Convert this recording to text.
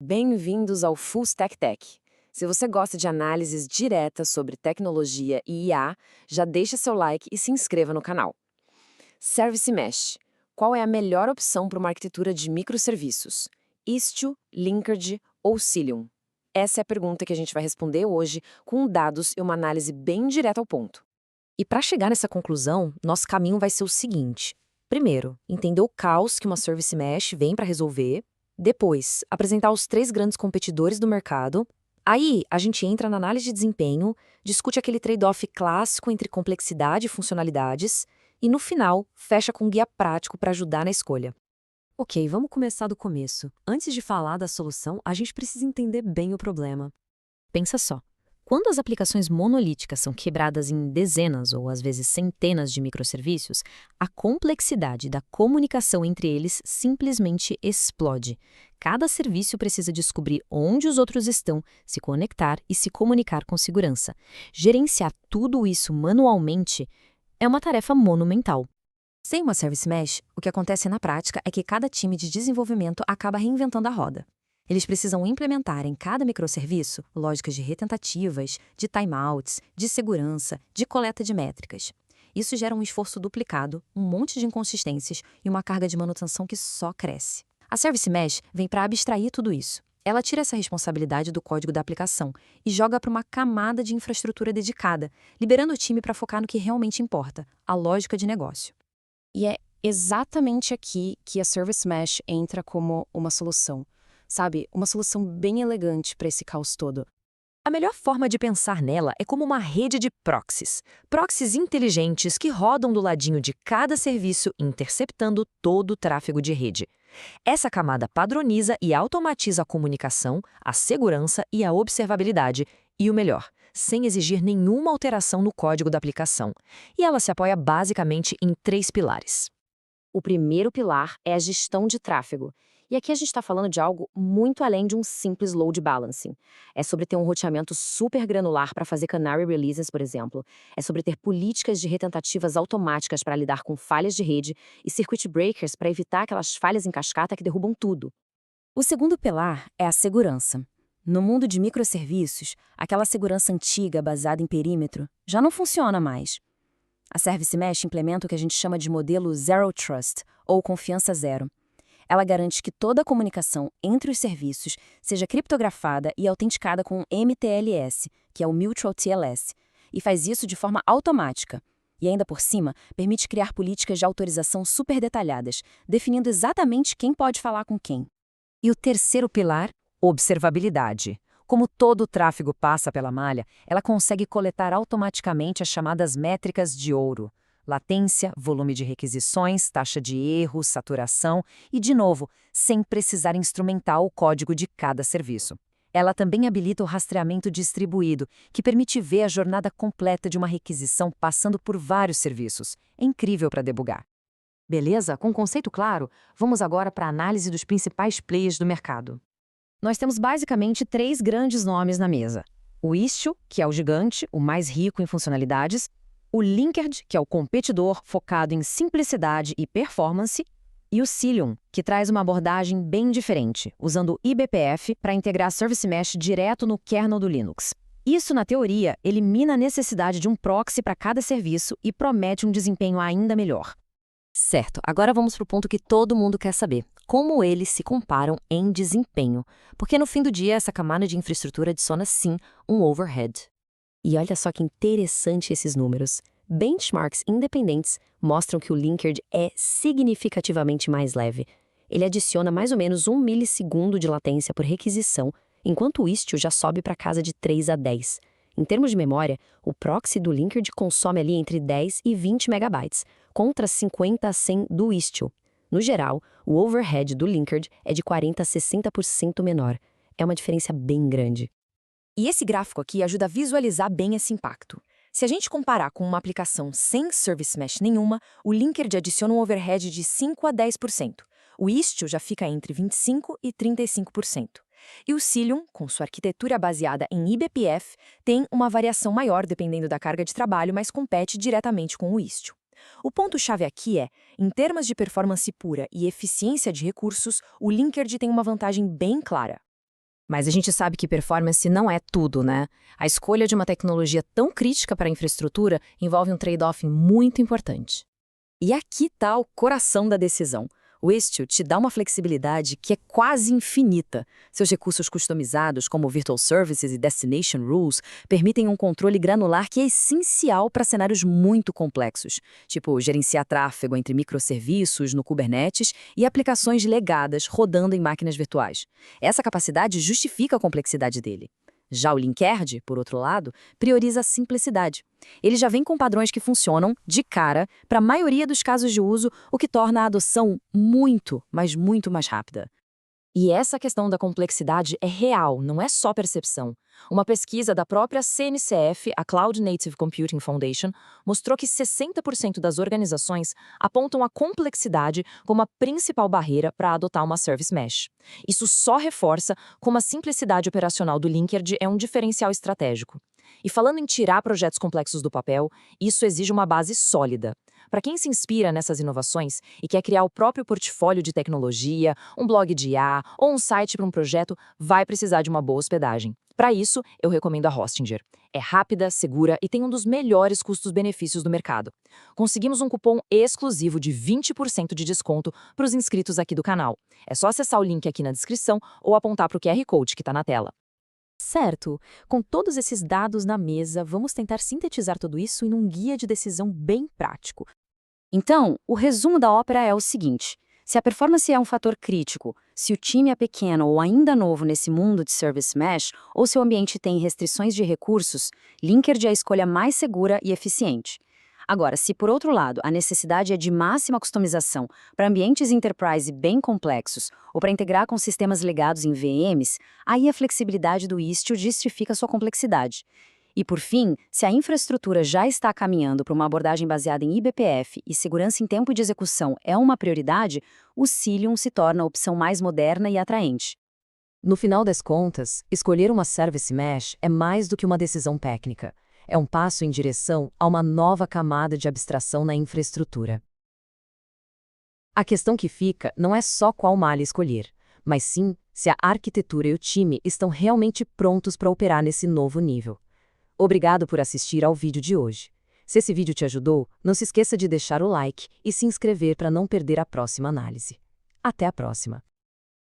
Bem-vindos ao Full Stack Tech. Se você gosta de análises diretas sobre tecnologia e IA, já deixa seu like e se inscreva no canal. Service Mesh. Qual é a melhor opção para uma arquitetura de microserviços? Istio, Linkerd ou Cilium? Essa é a pergunta que a gente vai responder hoje com dados e uma análise bem direta ao ponto. E para chegar nessa conclusão, nosso caminho vai ser o seguinte. Primeiro, entender o caos que uma Service Mesh vem para resolver. Depois, apresentar os 3 grandes competidores do mercado. Aí, a gente entra na análise de desempenho, discute aquele trade-off clássico entre complexidade e funcionalidades. E no final, fecha com um guia prático para ajudar na escolha. Ok, vamos começar do começo. Antes de falar da solução, a gente precisa entender bem o problema. Pensa só. Quando as aplicações monolíticas são quebradas em dezenas ou às vezes centenas de microserviços, a complexidade da comunicação entre eles simplesmente explode. Cada serviço precisa descobrir onde os outros estão, se conectar e se comunicar com segurança. Gerenciar tudo isso manualmente é uma tarefa monumental. Sem uma Service Mesh, o que acontece na prática é que cada time de desenvolvimento acaba reinventando a roda. Eles precisam implementar em cada microserviço lógicas de retentativas, de timeouts, de segurança, de coleta de métricas. Isso gera um esforço duplicado, um monte de inconsistências e uma carga de manutenção que só cresce. A Service Mesh vem para abstrair tudo isso. Ela tira essa responsabilidade do código da aplicação e joga para uma camada de infraestrutura dedicada, liberando o time para focar no que realmente importa, a lógica de negócio. E é exatamente aqui que a Service Mesh entra como uma solução. Sabe, uma solução bem elegante para esse caos todo. A melhor forma de pensar nela é como uma rede de proxies. Proxies inteligentes que rodam do ladinho de cada serviço, interceptando todo o tráfego de rede. Essa camada padroniza e automatiza a comunicação, a segurança e a observabilidade, e o melhor, sem exigir nenhuma alteração no código da aplicação. E ela se apoia basicamente em 3 pilares. O primeiro pilar é a gestão de tráfego. E aqui a gente está falando de algo muito além de um simples load balancing. É sobre ter um roteamento super granular para fazer canary releases, por exemplo. É sobre ter políticas de retentativas automáticas para lidar com falhas de rede e circuit breakers para evitar aquelas falhas em cascata que derrubam tudo. O segundo pilar é a segurança. No mundo de microserviços, aquela segurança antiga baseada em perímetro já não funciona mais. A Service Mesh implementa o que a gente chama de modelo Zero Trust, ou confiança zero. Ela garante que toda a comunicação entre os serviços seja criptografada e autenticada com MTLS, que é o Mutual TLS, e faz isso de forma automática. E ainda por cima, permite criar políticas de autorização super detalhadas, definindo exatamente quem pode falar com quem. E o terceiro pilar, observabilidade. Como todo o tráfego passa pela malha, ela consegue coletar automaticamente as chamadas métricas de ouro. Latência, volume de requisições, taxa de erro, saturação e, de novo, sem precisar instrumentar o código de cada serviço. Ela também habilita o rastreamento distribuído, que permite ver a jornada completa de uma requisição passando por vários serviços. É incrível para debugar. Beleza? Com o conceito claro, vamos agora para a análise dos principais players do mercado. Nós temos basicamente 3 grandes nomes na mesa. O Istio, que é o gigante, o mais rico em funcionalidades, o Linkerd, que é o competidor focado em simplicidade e performance, e o Cilium, que traz uma abordagem bem diferente, usando o eBPF para integrar Service Mesh direto no kernel do Linux. Isso, na teoria, elimina a necessidade de um proxy para cada serviço e promete um desempenho ainda melhor. Certo, agora vamos para o ponto que todo mundo quer saber. Como eles se comparam em desempenho? Porque no fim do dia, essa camada de infraestrutura adiciona sim um overhead. E olha só que interessante esses números. Benchmarks independentes mostram que o Linkerd é significativamente mais leve. Ele adiciona mais ou menos 1 milissegundo de latência por requisição, enquanto o Istio já sobe para casa de 3 a 10. Em termos de memória, o proxy do Linkerd consome ali entre 10 e 20 megabytes, contra 50 a 100 do Istio. No geral, o overhead do Linkerd é de 40 a 60% menor. É uma diferença bem grande. E esse gráfico aqui ajuda a visualizar bem esse impacto. Se a gente comparar com uma aplicação sem Service Mesh nenhuma, o Linkerd adiciona um overhead de 5 a 10%. O Istio já fica entre 25% e 35%. E o Cilium, com sua arquitetura baseada em eBPF, tem uma variação maior dependendo da carga de trabalho, mas compete diretamente com o Istio. O ponto-chave aqui é, em termos de performance pura e eficiência de recursos, o Linkerd tem uma vantagem bem clara. Mas a gente sabe que performance não é tudo, né? A escolha de uma tecnologia tão crítica para a infraestrutura envolve um trade-off muito importante. E aqui está o coração da decisão. O Istio te dá uma flexibilidade que é quase infinita. Seus recursos customizados, como Virtual Services e Destination Rules, permitem um controle granular que é essencial para cenários muito complexos, tipo gerenciar tráfego entre microserviços no Kubernetes e aplicações legadas rodando em máquinas virtuais. Essa capacidade justifica a complexidade dele. Já o Linkerd, por outro lado, prioriza a simplicidade. Ele já vem com padrões que funcionam, de cara, para a maioria dos casos de uso, o que torna a adoção muito, mas muito mais rápida. E essa questão da complexidade é real, não é só percepção. Uma pesquisa da própria CNCF, a Cloud Native Computing Foundation, mostrou que 60% das organizações apontam a complexidade como a principal barreira para adotar uma Service Mesh. Isso só reforça como a simplicidade operacional do Linkerd é um diferencial estratégico. E falando em tirar projetos complexos do papel, isso exige uma base sólida. Para quem se inspira nessas inovações e quer criar o próprio portfólio de tecnologia, um blog de IA ou um site para um projeto, vai precisar de uma boa hospedagem. Para isso, eu recomendo a Hostinger. É rápida, segura e tem um dos melhores custos-benefícios do mercado. Conseguimos um cupom exclusivo de 20% de desconto para os inscritos aqui do canal. É só acessar o link aqui na descrição ou apontar para o QR Code que está na tela. Certo, com todos esses dados na mesa, vamos tentar sintetizar tudo isso em um guia de decisão bem prático. Então, o resumo da ópera é o seguinte: se a performance é um fator crítico, se o time é pequeno ou ainda novo nesse mundo de Service Mesh, ou se o ambiente tem restrições de recursos, Linkerd é a escolha mais segura e eficiente. Agora, se por outro lado a necessidade é de máxima customização para ambientes enterprise bem complexos ou para integrar com sistemas legados em VMs, aí a flexibilidade do Istio justifica sua complexidade. E por fim, se a infraestrutura já está caminhando para uma abordagem baseada em eBPF e segurança em tempo de execução é uma prioridade, o Cilium se torna a opção mais moderna e atraente. No final das contas, escolher uma Service Mesh é mais do que uma decisão técnica. É um passo em direção a uma nova camada de abstração na infraestrutura. A questão que fica não é só qual malha escolher, mas sim se a arquitetura e o time estão realmente prontos para operar nesse novo nível. Obrigado por assistir ao vídeo de hoje. Se esse vídeo te ajudou, não se esqueça de deixar o like e se inscrever para não perder a próxima análise. Até a próxima!